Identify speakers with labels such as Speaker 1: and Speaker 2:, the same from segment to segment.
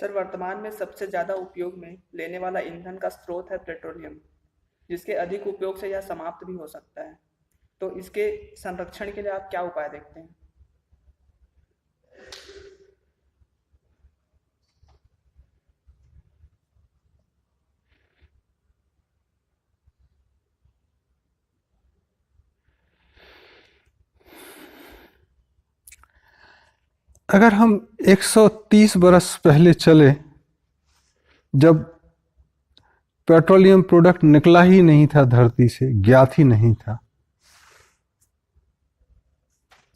Speaker 1: Sir, वर्तमान में सबसे ज़्यादा उपयोग में लेने वाला ईंधन का स्रोत है पेट्रोलियम, जिसके अधिक उपयोग से यह समाप्त भी हो सकता है। तो इसके संरक्षण के लिए आप क्या उपाय देखते हैं?
Speaker 2: अगर हम 130 बरस पहले चले, जब पेट्रोलियम प्रोडक्ट निकला ही नहीं था, धरती से ज्ञात ही नहीं था,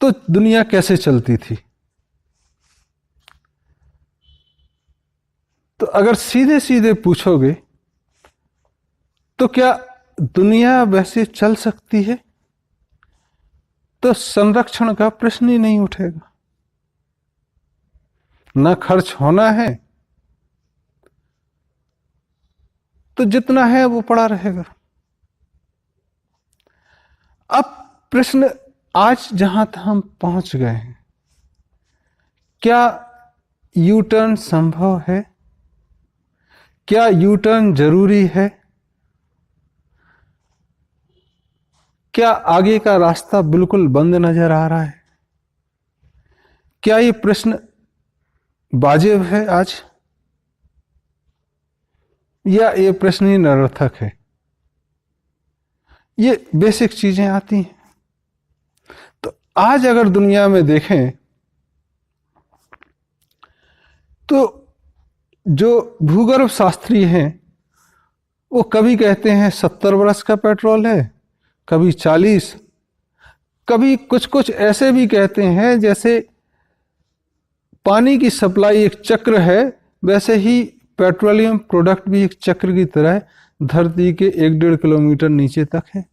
Speaker 2: तो दुनिया कैसे चलती थी? तो अगर सीधे सीधे पूछोगे तो क्या दुनिया वैसे चल सकती है? तो संरक्षण का प्रश्न ही नहीं उठेगा। ना खर्च होना है, तो जितना है वो पड़ा रहेगा। अब प्रश्न आज जहां तक हम पहुंच गए हैं, क्या यू टर्न संभव है? क्या यू टर्न जरूरी है? क्या आगे का रास्ता बिल्कुल बंद नजर आ रहा है? क्या ये प्रश्न वाजिब है आज, या ये प्रश्न ही निरर्थक है? ये बेसिक चीजें आती हैं। तो आज अगर दुनिया में देखें तो जो भूगर्भ शास्त्री हैं वो कभी कहते हैं 70 बरस का पेट्रोल है, कभी 40, कभी कुछ कुछ ऐसे भी कहते हैं जैसे पानी की सप्लाई एक चक्र है, वैसे ही पेट्रोलियम प्रोडक्ट भी एक चक्र की तरह धरती के 1-1.5 किलोमीटर नीचे तक है।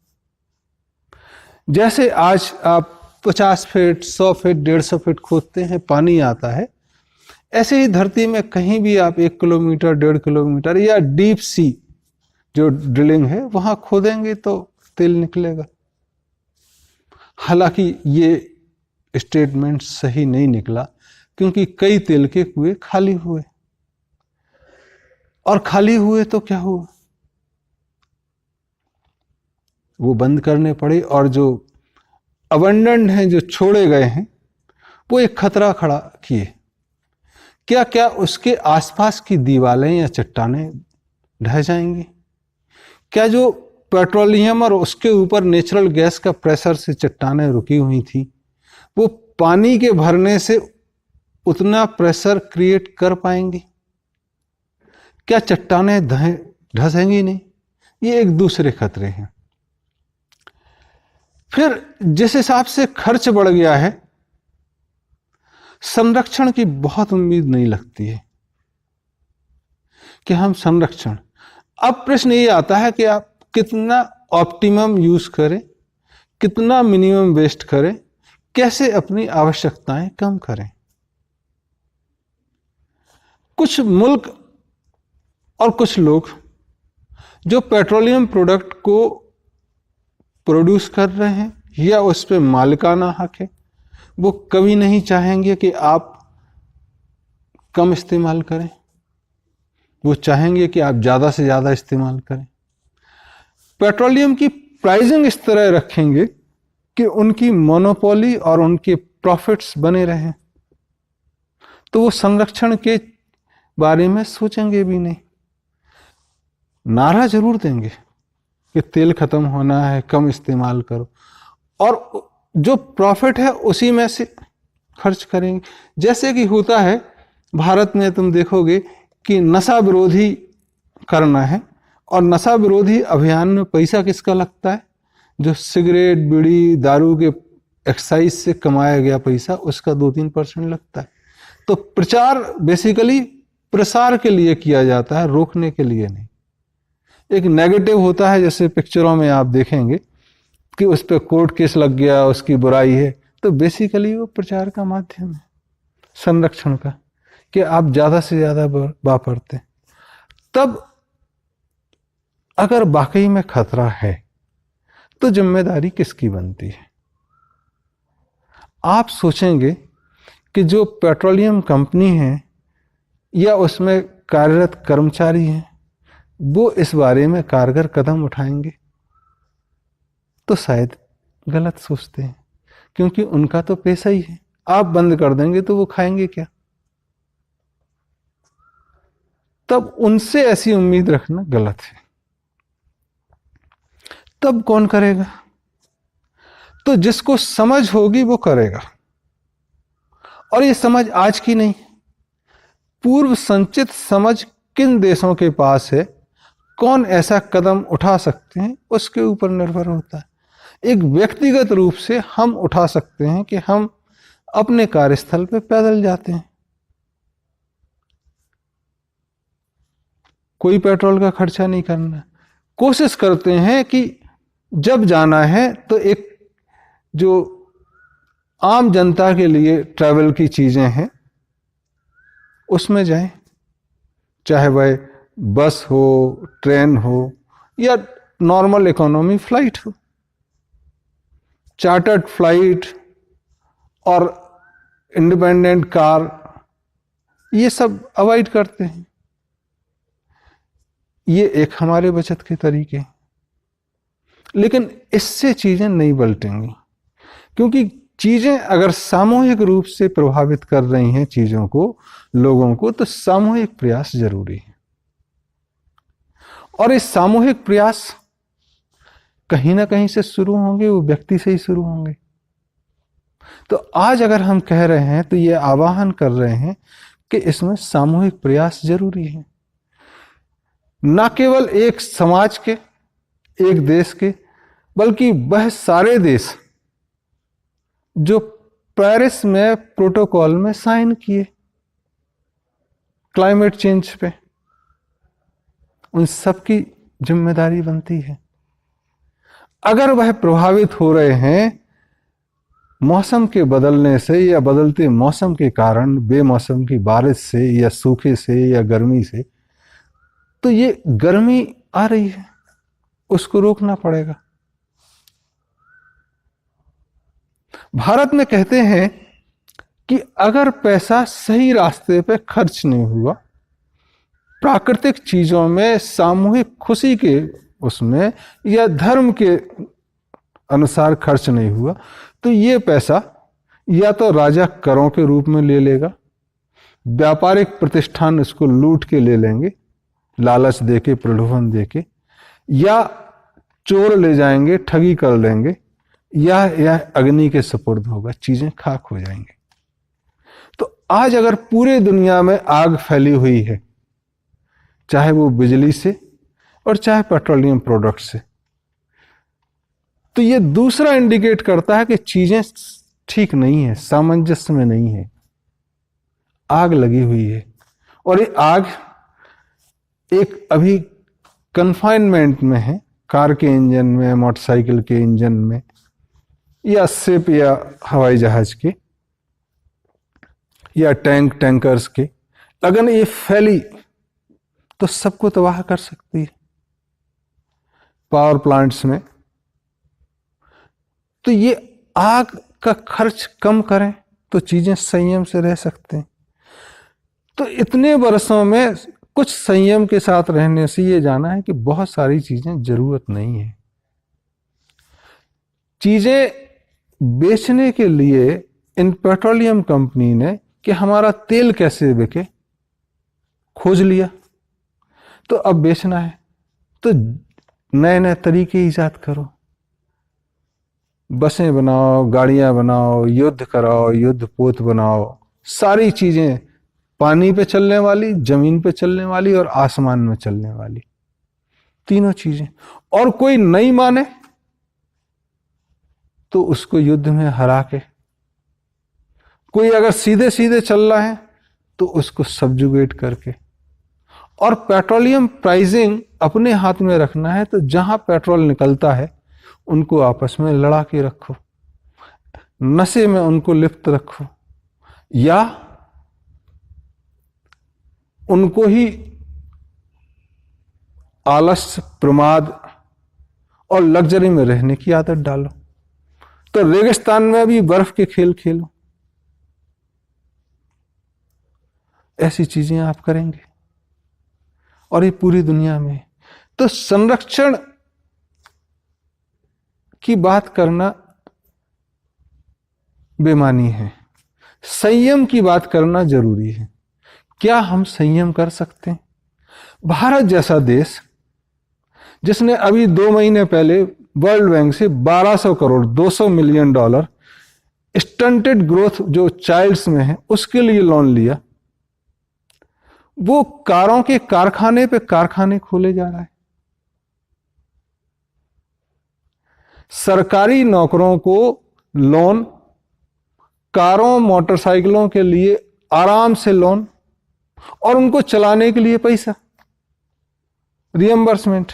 Speaker 2: जैसे आज आप 50 फीट, 100 फीट, 150 फीट खोदते हैं, पानी आता है, ऐसे ही धरती में कहीं भी आप 1 किलोमीटर, 1.5 किलोमीटर या डीप सी जो ड्रिलिंग है वहां खोदेंगे तो तेल निकलेगा। हालांकि ये स्टेटमेंट सही नहीं निकला, क्योंकि कई तेल के कुएं खाली हुए, और खाली हुए तो क्या हुआ, वो बंद करने पड़े, और जो अबंडेंट हैं, जो छोड़े गए हैं, वो एक खतरा खड़ा किए। क्या क्या उसके आसपास की दीवारें या चट्टानें ढह जाएंगी? क्या जो पेट्रोलियम और उसके ऊपर नेचुरल गैस का प्रेशर से चट्टानें रुकी हुई थी, वो पानी के भरने से उतना प्रेशर क्रिएट कर पाएंगी? क्या चट्टानें धसेंगी नहीं? ये एक दूसरे खतरे हैं। फिर जिस हिसाब से खर्च बढ़ गया है, संरक्षण की बहुत उम्मीद नहीं लगती है कि हम संरक्षण। अब प्रश्न ये आता है कि आप कितना ऑप्टिमम यूज करें, कितना मिनिमम वेस्ट करें, कैसे अपनी आवश्यकताएं कम करें। कुछ मुल्क और कुछ लोग जो पेट्रोलियम प्रोडक्ट को प्रोड्यूस कर रहे हैं या उस पर मालिकाना हक है, वो कभी नहीं चाहेंगे कि आप कम इस्तेमाल करें। वो चाहेंगे कि आप ज़्यादा से ज़्यादा इस्तेमाल करें। पेट्रोलियम की प्राइसिंग इस तरह रखेंगे कि उनकी मोनोपोली और उनके प्रॉफिट्स बने रहें, तो वो संरक्षण के बारे में सोचेंगे भी नहीं। नारा जरूर देंगे कि तेल खत्म होना है, कम इस्तेमाल करो, और जो प्रॉफिट है उसी में से खर्च करेंगे। जैसे कि होता है भारत में, तुम देखोगे कि नशा विरोधी करना है, और नशा विरोधी अभियान में पैसा किसका लगता है? जो सिगरेट, बीड़ी, दारू के एक्साइज से कमाया गया पैसा, उसका 2-3% लगता है। तो प्रचार बेसिकली प्रसार के लिए किया जाता है, रोकने के लिए नहीं। एक नेगेटिव होता है, जैसे पिक्चरों में आप देखेंगे कि उस पर कोर्ट केस लग गया, उसकी बुराई है, तो बेसिकली वो प्रचार का माध्यम है संरक्षण का, कि आप ज्यादा से ज्यादा वापरते। तब अगर वाकई में खतरा है तो जिम्मेदारी किसकी बनती है? आप सोचेंगे कि जो पेट्रोलियम कंपनी है या उसमें कार्यरत कर्मचारी हैं, वो इस बारे में कारगर कदम उठाएंगे तो शायद गलत सोचते हैं, क्योंकि उनका तो पैसा ही है। आप बंद कर देंगे तो वो खाएंगे क्या? तब उनसे ऐसी उम्मीद रखना गलत है। तब कौन करेगा? तो जिसको समझ होगी वो करेगा। और ये समझ आज की नहीं, पूर्व संचित समझ किन देशों के पास है, कौन ऐसा कदम उठा सकते हैं, उसके ऊपर निर्भर होता है। एक व्यक्तिगत रूप से हम उठा सकते हैं कि हम अपने कार्यस्थल पे पैदल जाते हैं, कोई पेट्रोल का खर्चा नहीं करना। कोशिश करते हैं कि जब जाना है तो एक जो आम जनता के लिए ट्रैवल की चीजें हैं उसमें जाएं, चाहे वह बस हो, ट्रेन हो, या नॉर्मल इकोनॉमी फ्लाइट हो। चार्टर्ड फ्लाइट और इंडिपेंडेंट कार, ये सब अवॉइड करते हैं। ये एक हमारे बचत के तरीके हैं, लेकिन इससे चीजें नहीं पलटेंगी, क्योंकि चीजें अगर सामूहिक रूप से प्रभावित कर रही हैं चीजों को, लोगों को, तो सामूहिक प्रयास जरूरी है। और इस सामूहिक प्रयास कहीं ना कहीं से शुरू होंगे, वो व्यक्ति से ही शुरू होंगे। तो आज अगर हम कह रहे हैं तो ये आह्वान कर रहे हैं कि इसमें सामूहिक प्रयास जरूरी है। ना केवल एक समाज के, एक देश के, बल्कि वह सारे देश जो पेरिस में प्रोटोकॉल में साइन किए क्लाइमेट चेंज पे, उन सबकी जिम्मेदारी बनती है। अगर वह प्रभावित हो रहे हैं मौसम के बदलने से, या बदलते मौसम के कारण बेमौसम की बारिश से, या सूखे से, या गर्मी से, तो ये गर्मी आ रही है, उसको रोकना पड़ेगा। भारत में कहते हैं कि अगर पैसा सही रास्ते पे खर्च नहीं हुआ, प्राकृतिक चीजों में, सामूहिक खुशी के उसमें, या धर्म के अनुसार खर्च नहीं हुआ, तो ये पैसा या तो राजा करों के रूप में ले लेगा, व्यापारिक प्रतिष्ठान इसको लूट के ले लेंगे, लालच देके, प्रलोभन देके, या चोर ले जाएंगे, ठगी कर लेंगे, या अग्नि के सुपुर्द होगा, चीजें खाक हो जाएंगी। तो आज अगर पूरे दुनिया में आग फैली हुई है, चाहे वो बिजली से और चाहे पेट्रोलियम प्रोडक्ट से, तो ये दूसरा इंडिकेट करता है कि चीजें ठीक नहीं है, सामंजस्य में नहीं है, आग लगी हुई है। और ये आग एक अभी कन्फाइनमेंट में है, कार के इंजन में, मोटरसाइकिल के इंजन में, या शिप या हवाई जहाज के, या टैंकर्स के। अगर ये फैली तो सबको तबाह कर सकती है। पावर प्लांट्स में तो ये आग का खर्च कम करें तो चीजें संयम से रह सकते हैं। तो इतने वर्षों में कुछ संयम के साथ रहने से ये जाना है कि बहुत सारी चीजें जरूरत नहीं है। चीजें बेचने के लिए इन पेट्रोलियम कंपनी ने कि हमारा तेल कैसे बिके खोज लिया, तो अब बेचना है तो नए नए तरीके ईजाद करो, बसें बनाओ, गाड़ियां बनाओ, युद्ध कराओ, युद्ध पोत बनाओ, सारी चीजें पानी पे चलने वाली, जमीन पे चलने वाली और आसमान में चलने वाली, तीनों चीजें। और कोई नहीं माने तो उसको युद्ध में हरा के, कोई अगर सीधे सीधे चल रहा है तो उसको सब्जुगेट करके। और पेट्रोलियम प्राइसिंग अपने हाथ में रखना है, तो जहां पेट्रोल निकलता है उनको आपस में लड़ा के रखो, नशे में उनको लिप्त रखो, या उनको ही आलस्य, प्रमाद और लग्जरी में रहने की आदत डालो। तो रेगिस्तान में भी बर्फ के खेल खेलो। ऐसी चीजें आप करेंगे, और ये पूरी दुनिया में। तो संरक्षण की बात करना बेमानी है, संयम की बात करना जरूरी है। क्या हम संयम कर सकते हैं? भारत जैसा देश, जिसने अभी 2 महीने पहले वर्ल्ड बैंक से 1200 करोड़ $200 मिलियन स्टंटेड ग्रोथ जो चाइल्ड्स में है उसके लिए लोन लिया, वो कारों के कारखाने पे कारखाने खोले जा रहा है। सरकारी नौकरों को लोन, कारों मोटरसाइकिलों के लिए आराम से लोन, और उनको चलाने के लिए पैसा, रियंबर्समेंट।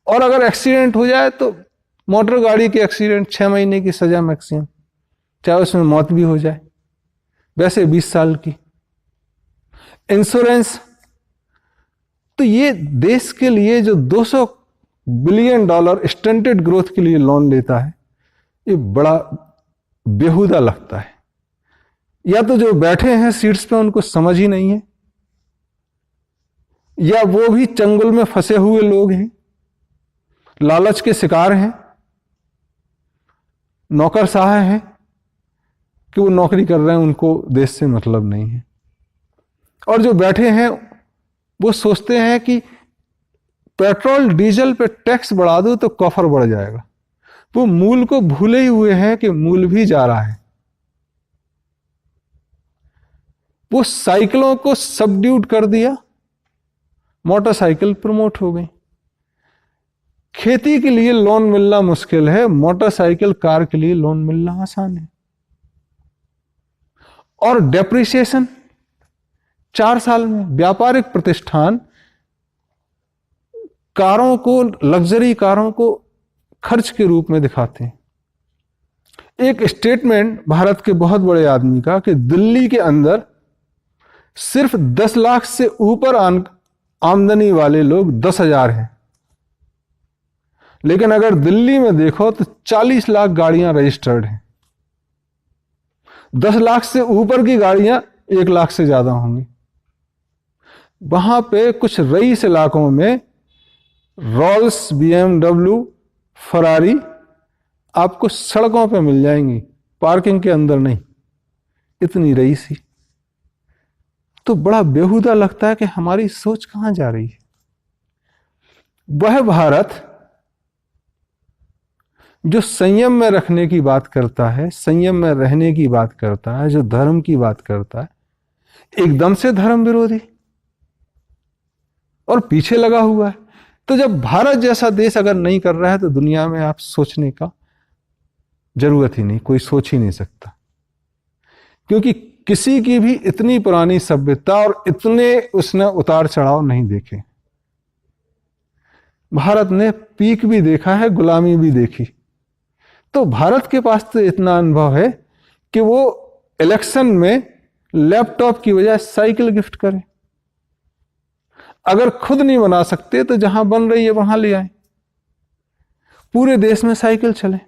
Speaker 2: और अगर एक्सीडेंट हो जाए तो मोटर गाड़ी के एक्सीडेंट 6 महीने की सजा मैक्सिमम, चाहे उसमें मौत भी हो जाए, वैसे 20 साल की इंश्योरेंस। तो ये देश के लिए जो $200 बिलियन स्टंटेड ग्रोथ के लिए लोन लेता है, ये बड़ा बेहुदा लगता है। या तो जो बैठे हैं सीट्स पे उनको समझ ही नहीं है, या वो भी चंगुल में फंसे हुए लोग हैं, लालच के शिकार हैं, नौकरशाह हैं कि वो नौकरी कर रहे हैं, उनको देश से मतलब नहीं है। और जो बैठे हैं वो सोचते हैं कि पेट्रोल डीजल पे टैक्स बढ़ा दो तो कॉफर बढ़ जाएगा। वो मूल को भूले ही हुए हैं कि मूल भी जा रहा है। वो साइकिलों को सबड्यूट कर दिया, मोटरसाइकिल प्रमोट हो गई। खेती के लिए लोन मिलना मुश्किल है, मोटरसाइकिल कार के लिए लोन मिलना आसान है। और डेप्रिसिएशन 4 साल में व्यापारिक प्रतिष्ठान कारों को, लग्जरी कारों को खर्च के रूप में दिखाते हैं। एक स्टेटमेंट भारत के बहुत बड़े आदमी का कि दिल्ली के अंदर सिर्फ 10 लाख से ऊपर आमदनी वाले लोग 10,000 हैं, लेकिन अगर दिल्ली में देखो तो 40 लाख गाड़ियां रजिस्टर्ड हैं। 10 लाख से ऊपर की गाड़ियां 1 लाख से ज्यादा होंगी। वहां पे कुछ रईस इलाकों में रोल्स, BMW, फरारी आपको सड़कों पे मिल जाएंगी, पार्किंग के अंदर नहीं, इतनी रईसी। तो बड़ा बेहुदा लगता है कि हमारी सोच कहां जा रही है। वह भारत जो संयम में रखने की बात करता है, संयम में रहने की बात करता है, जो धर्म की बात करता है, एकदम से धर्म विरोधी और पीछे लगा हुआ है। तो जब भारत जैसा देश अगर नहीं कर रहा है तो दुनिया में आप सोचने का जरूरत ही नहीं, कोई सोच ही नहीं सकता। क्योंकि किसी की भी इतनी पुरानी सभ्यता और इतने उसने उतार चढ़ाव नहीं देखे। भारत ने पीक भी देखा है, गुलामी भी देखी। तो भारत के पास तो इतना अनुभव है कि वो इलेक्शन में लैपटॉप की बजाय साइकिल गिफ्ट करे। अगर खुद नहीं बना सकते तो जहां बन रही है वहां ले आए, पूरे देश में साइकिल चले।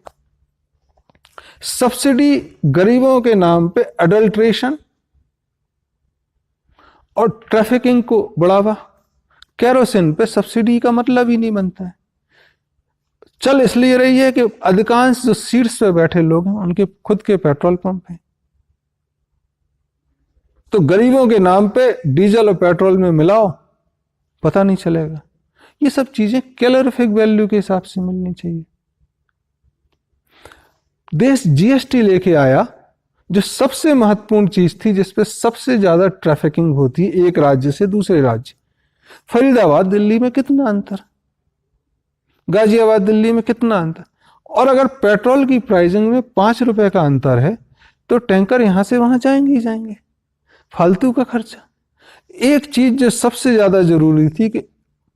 Speaker 2: सब्सिडी गरीबों के नाम पे अडल्ट्रेशन और ट्रैफिकिंग को बढ़ावा। केरोसिन पे सब्सिडी का मतलब ही नहीं बनता है। चल इसलिए रही है कि अधिकांश जो सीट्स पे बैठे लोग हैं उनके खुद के पेट्रोल पंप हैं, तो गरीबों के नाम पे डीजल और पेट्रोल में मिलाओ, पता नहीं चलेगा। ये सब चीजें कैलोरीफिक वैल्यू के हिसाब से मिलनी चाहिए। देश GST लेके आया, जो सबसे महत्वपूर्ण चीज थी, जिसपे सबसे ज्यादा ट्रैफिकिंग होती है एक राज्य से दूसरे राज्य। फरीदाबाद दिल्ली में कितना अंतर, गाजियाबाद दिल्ली में कितना अंतर। और अगर पेट्रोल की प्राइसिंग में 5 रुपए का अंतर है तो टैंकर यहां से वहां जाएंगे ही जाएंगे, फालतू का खर्चा। एक चीज जो सबसे ज्यादा जरूरी थी कि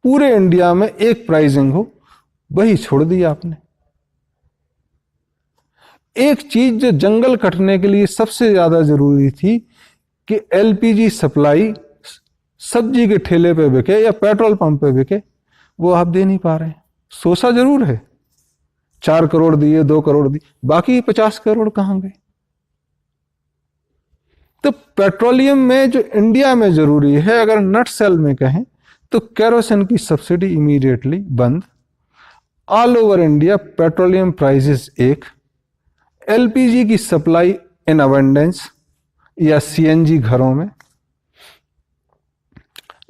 Speaker 2: पूरे इंडिया में एक प्राइसिंग हो, वही छोड़ दी आपने। एक चीज जो जंगल कटने के लिए सबसे ज्यादा जरूरी थी कि LPG सप्लाई सब्जी के ठेले पे बिके या पेट्रोल पंप पे बिके, वो आप दे नहीं पा रहे हैं। सोचा जरूर है, 4 करोड़ दिए, 2 करोड़ दिए, बाकी 50 करोड़ कहां गए। तो पेट्रोलियम में जो इंडिया में जरूरी है, अगर नट सेल में कहें तो केरोसिन की सब्सिडी इमीडिएटली बंद, all over India petroleum prices एक, एलपीजी की सप्लाई इन अबंडेंस या सीएनजी घरों में,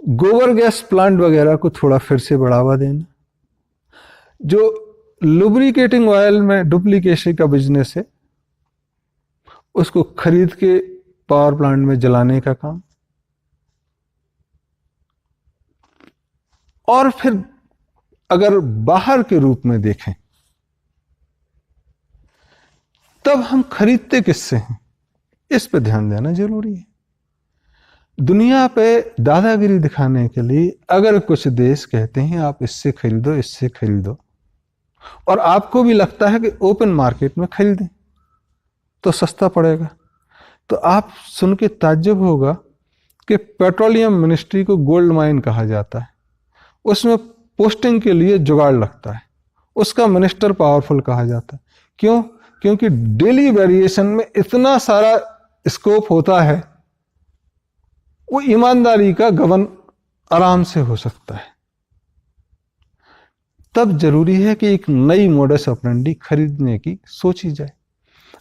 Speaker 2: गोबर गैस प्लांट वगैरह को थोड़ा फिर से बढ़ावा देना, जो लुब्रिकेटिंग ऑयल में डुप्लीकेशन का बिजनेस है उसको खरीद के पावर प्लांट में जलाने का काम, और फिर अगर बाहर के रूप में देखें तब हम खरीदते किससे हैं, इस पे ध्यान देना जरूरी है। दुनिया पे दादागिरी दिखाने के लिए अगर कुछ देश कहते हैं आप इससे खरीदो इससे खरीदो, और आपको भी लगता है कि ओपन मार्केट में खरीदें तो सस्ता पड़ेगा, तो आप सुन के ताज्जुब होगा कि पेट्रोलियम मिनिस्ट्री को गोल्ड माइन कहा जाता है, उसमें पोस्टिंग के लिए जुगाड़ लगता है, उसका मिनिस्टर पावरफुल कहा जाता है। क्यों? क्योंकि डेली वेरिएशन में इतना सारा स्कोप होता है, वो ईमानदारी का गबन आराम से हो सकता है। तब जरूरी है कि एक नई मोडस ऑपरेंडी खरीदने की सोची जाए।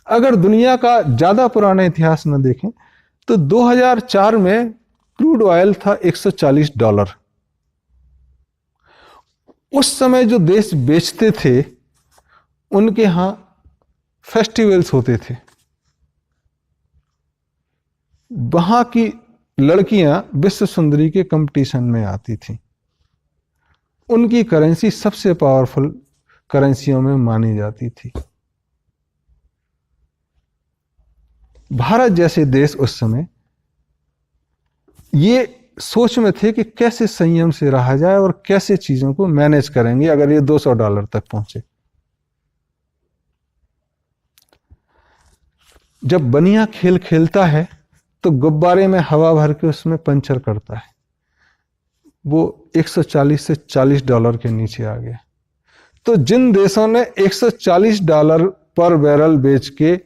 Speaker 2: अगर दुनिया का ज्यादा पुराना इतिहास न देखें तो 2004 में क्रूड ऑयल था $140। उस समय जो देश बेचते थे उनके यहां फेस्टिवल्स होते थे, वहां की लड़कियां विश्व सुंदरी के कंपटीशन में आती थी, उनकी करेंसी सबसे पावरफुल करेंसियों में मानी जाती थी। भारत जैसे देश उस समय ये सोच में थे कि कैसे संयम से रहा जाए और कैसे चीजों को मैनेज करेंगे अगर ये $200 तक पहुंचे। जब बनिया खेल खेलता है तो गुब्बारे में हवा भर के उसमें पंचर करता है, वो 140 से $40 के नीचे आ गया। तो जिन देशों ने $140 पर बैरल बेच के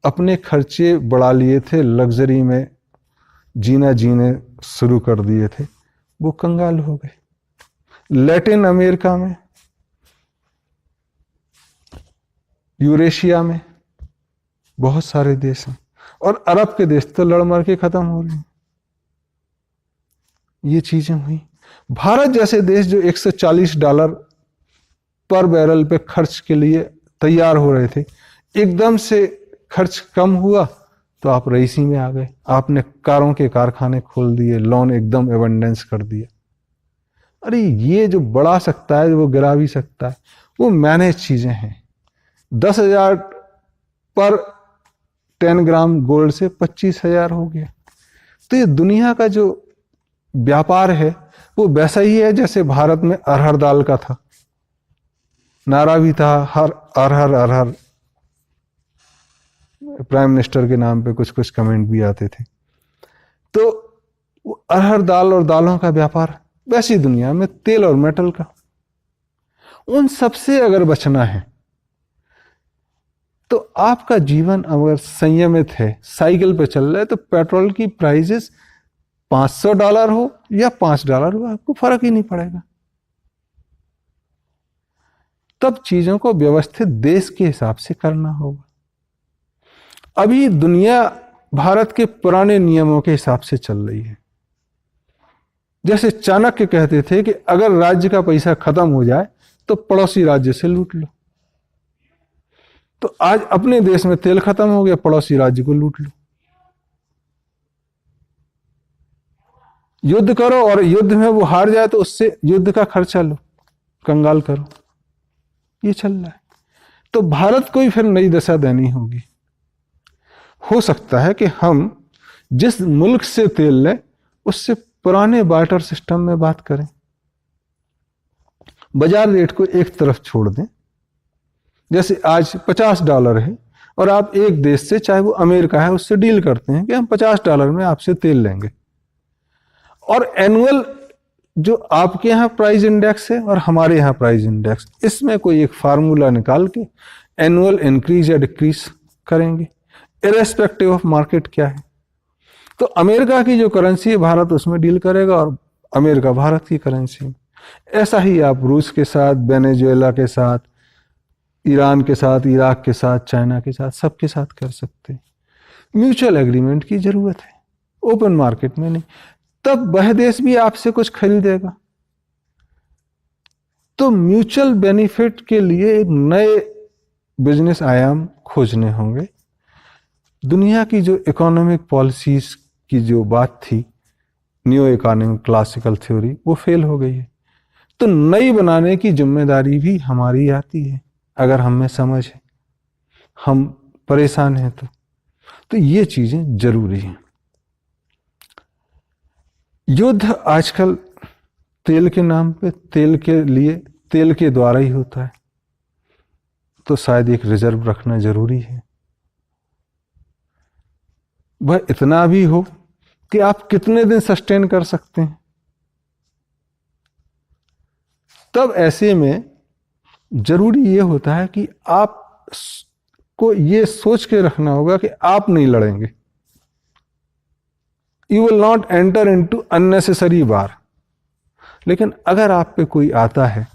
Speaker 2: अपने खर्चे बढ़ा लिए थे, लग्जरी में जीने शुरू कर दिए थे, वो कंगाल हो गए। लैटिन अमेरिका में, यूरेशिया में बहुत सारे देश हैं, और अरब के देश तो लड़ मर के खत्म हो रहे हैं। ये चीजें हुई। भारत जैसे देश जो $140 पर बैरल पे खर्च के लिए तैयार हो रहे थे, एकदम से खर्च कम हुआ तो आप रईसी में आ गए, आपने कारों के कारखाने खोल दिए, लोन एकदम एबंडेंस कर दिया। अरे ये जो बढ़ा सकता है वो गिरा भी सकता है, वो मैनेज चीजें हैं। 10,000 पर 10 ग्राम गोल्ड से 25,000 हो गया। तो ये दुनिया का जो व्यापार है वो वैसा ही है जैसे भारत में अरहर दाल का था, नारा भी था हर अरहर अरहर, प्राइम मिनिस्टर के नाम पे कुछ कुछ कमेंट भी आते थे। तो अरहर दाल और दालों का व्यापार, वैसी दुनिया में तेल और मेटल का। उन सबसे अगर बचना है तो आपका जीवन अगर संयमित है, साइकिल पे चल रहा है, तो पेट्रोल की प्राइसेस $500 हो या $5 हो, आपको फर्क ही नहीं पड़ेगा। तब चीजों को व्यवस्थित देश के हिसाब से करना होगा। अभी दुनिया भारत के पुराने नियमों के हिसाब से चल रही है। जैसे चाणक्य कहते थे कि अगर राज्य का पैसा खत्म हो जाए तो पड़ोसी राज्य से लूट लो। तो आज अपने देश में तेल खत्म हो गया, पड़ोसी राज्य को लूट लो। युद्ध करो और युद्ध में वो हार जाए तो उससे युद्ध का खर्चा लो, कंगाल करो। ये चल रहा है। तो भारत को ही फिर नई दशा देनी होगी। हो सकता है कि हम जिस मुल्क से तेल लें उससे पुराने बार्टर सिस्टम में बात करें, बाजार रेट को एक तरफ छोड़ दें। जैसे आज $50 है और आप एक देश से, चाहे वो अमेरिका है, उससे डील करते हैं कि हम $50 में आपसे तेल लेंगे, और एनुअल जो आपके यहां प्राइस इंडेक्स है और हमारे यहां प्राइस इंडेक्स, इसमें कोई एक फार्मूला निकाल के एनुअल इंक्रीज या डिक्रीज करेंगे इरेस्पेक्टिव ऑफ मार्केट क्या है। तो अमेरिका की जो करेंसी है भारत उसमें डील करेगा और अमेरिका भारत की करेंसी में। ऐसा ही आप रूस के साथ, वेनेजुएला के साथ, ईरान के साथ, इराक के साथ, चाइना के साथ, सबके साथ कर सकते हैं। म्यूचुअल एग्रीमेंट की जरूरत है, ओपन मार्केट में नहीं। तब वह देश भी आपसे कुछ खरीदेगा। तो म्यूचुअल बेनिफिट के लिए एक नए बिजनेस आयाम खोजने होंगे। दुनिया की जो इकोनॉमिक पॉलिसीज की जो बात थी, न्यू इकोनॉमिक क्लासिकल थ्योरी, वो फेल हो गई है। तो नई बनाने की जिम्मेदारी भी हमारी आती है, अगर हम में समझ है, हम परेशान हैं तो ये चीजें जरूरी हैं। युद्ध आजकल तेल के नाम पे, तेल के लिए, तेल के द्वारा ही होता है। तो शायद एक रिजर्व रखना जरूरी है। वह इतना भी हो कि आप कितने दिन सस्टेन कर सकते हैं। तब ऐसे में जरूरी ये होता है कि आप को ये सोच के रखना होगा कि आप नहीं लड़ेंगे। You will not enter into unnecessary war. लेकिन अगर आप पे कोई आता है,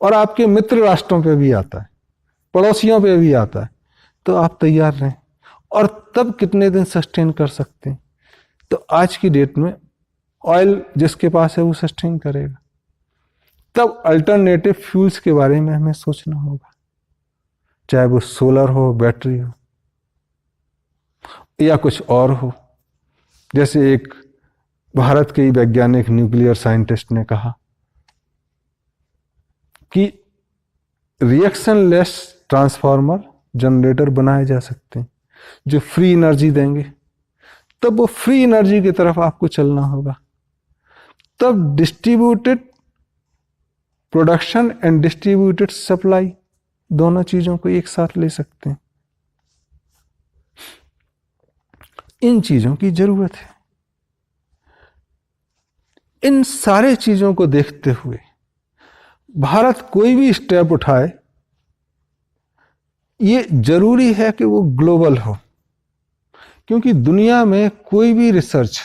Speaker 2: और आपके मित्र राष्ट्रों पे भी आता है, पड़ोसियों पे भी आता है, तो आप तैयार रहें। और तब कितने दिन सस्टेन कर सकते हैं? तो आज की डेट में ऑयल जिसके पास है वो सस्टेन करेगा। तब अल्टरनेटिव फ्यूल्स के बारे में हमें सोचना होगा, चाहे वो सोलर हो, बैटरी हो, या कुछ और हो। जैसे एक भारत के ही वैज्ञानिक, न्यूक्लियर साइंटिस्ट ने कहा कि रिएक्शन लेस ट्रांसफार्मर जनरेटर बनाए जा सकते हैं जो फ्री एनर्जी देंगे। तब वो फ्री एनर्जी की तरफ आपको चलना होगा। तब distributed production and distributed supply, दोनों चीजों को एक साथ ले सकते हैं। इन चीजों की जरूरत है। इन सारे चीजों को देखते हुए भारत कोई भी स्टेप उठाए, ये जरूरी है कि वो ग्लोबल हो। क्योंकि दुनिया में कोई भी रिसर्च,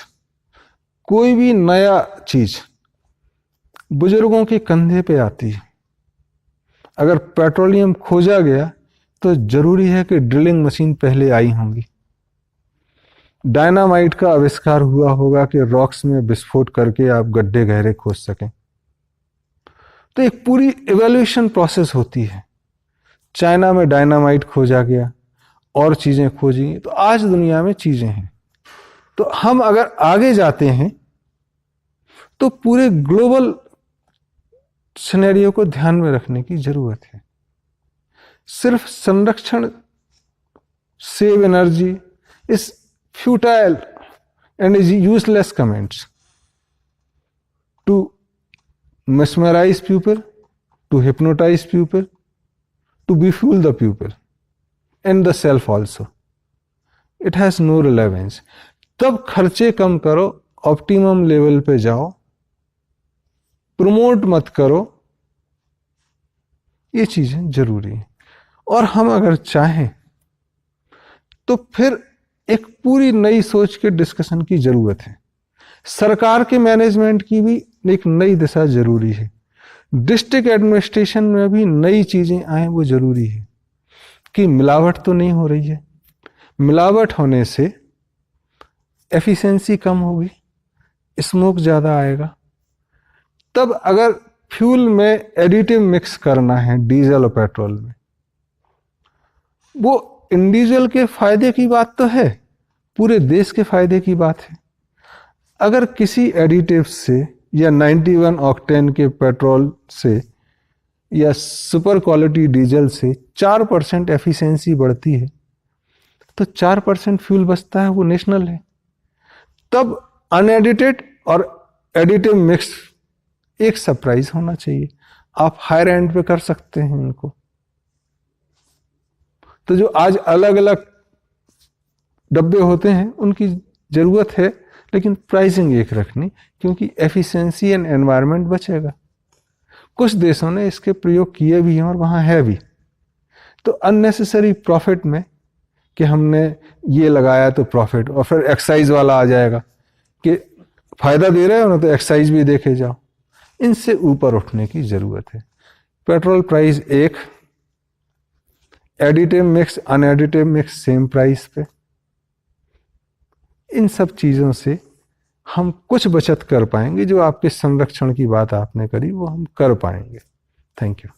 Speaker 2: कोई भी नया चीज बुजुर्गों के कंधे पे आती है। अगर पेट्रोलियम खोजा गया तो जरूरी है कि ड्रिलिंग मशीन पहले आई होंगी। डायनामाइट का आविष्कार हुआ होगा कि रॉक्स में विस्फोट करके आप गड्ढे गहरे खोज सकें। तो एक पूरी इवोल्यूशन प्रोसेस होती है। चाइना में डायनामाइट खोजा गया, और चीजें खोजी, तो आज दुनिया में चीजें हैं। तो हम अगर आगे जाते हैं तो पूरे ग्लोबल सिनेरियो को ध्यान में रखने की जरूरत है। सिर्फ संरक्षण, save energy is futile and is useless comments to mesmerize pupil, to hypnotize pupil, to befool the pupil and the self also. It has no relevance. तब खर्चे कम करो, ऑप्टिमम लेवल पे जाओ, प्रमोट मत करो। ये चीजें जरूरी है। और हम अगर चाहें तो फिर एक पूरी नई सोच के डिस्कशन की जरूरत है। सरकार के मैनेजमेंट की भी एक नई दिशा जरूरी है। डिस्ट्रिक्ट एडमिनिस्ट्रेशन में भी नई चीजें आए, वो जरूरी है कि मिलावट तो नहीं हो रही है। मिलावट होने से एफिशिएंसी कम होगी, स्मोक ज्यादा आएगा। तब अगर फ्यूल में एडिटिव मिक्स करना है डीजल और पेट्रोल में, वो इंडिविजुअल के फायदे की बात तो है, पूरे देश के फायदे की बात है। अगर किसी एडिटिव से या 91 ऑक्टेन के पेट्रोल से या सुपर क्वालिटी डीजल से 4% एफिशिएंसी बढ़ती है, तो 4% फ्यूल बचता है, वो नेशनल है। तब अनएडिटेड और एडिटिव मिक्स एक सरप्राइज होना चाहिए। आप हायर एंड पे कर सकते हैं इनको। तो जो आज अलग अलग डब्बे होते हैं उनकी जरूरत है, लेकिन प्राइसिंग एक रखनी, क्योंकि एफिशिएंसी एंड एनवायरनमेंट बचेगा। कुछ देशों ने इसके प्रयोग किए भी हैं और वहां है भी। तो अननेसेसरी प्रॉफिट में कि हमने ये लगाया तो प्रॉफिट, और फिर एक्साइज वाला आ जाएगा कि फायदा दे रहे हो ना तो एक्साइज भी देखे जाओ। इनसे ऊपर उठने की जरूरत है। पेट्रोल प्राइस एक, additive mix unadditive mix same price पे। इन सब चीजों से हम कुछ बचत कर पाएंगे। जो आपके संरक्षण की बात आपने करी वो हम कर पाएंगे। Thank you.